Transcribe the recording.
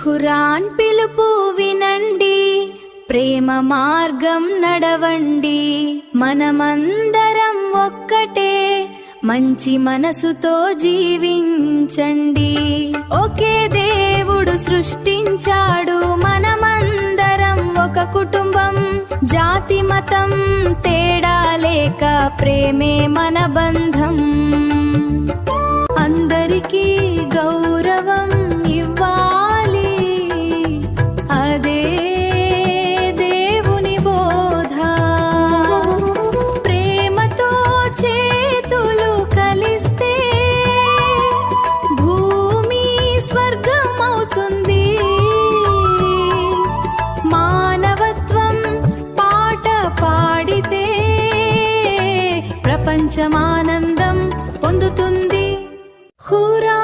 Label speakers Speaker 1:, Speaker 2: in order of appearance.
Speaker 1: ఖురాన్ పిలుపు వినండి, ప్రేమ మార్గం నడవండి. మనమందరం ఒక్కటే, మంచి మనసుతో జీవించండి. ఒకే దేవుడు సృష్టించాడు, మనమందరం ఒక కుటుంబం. జాతి మతం తేడా లేక ప్రేమే మన బంధం. అందరికీ గౌరవం ఇవ్వాలి, అదే దేవుని బోధ. ప్రేమతో చేతులు కలిస్తే భూమి స్వర్గం అవుతుంది. మానవత్వం పాట పాడితే ప్రపంచమానందం పొందుతుంది. ఖురాన్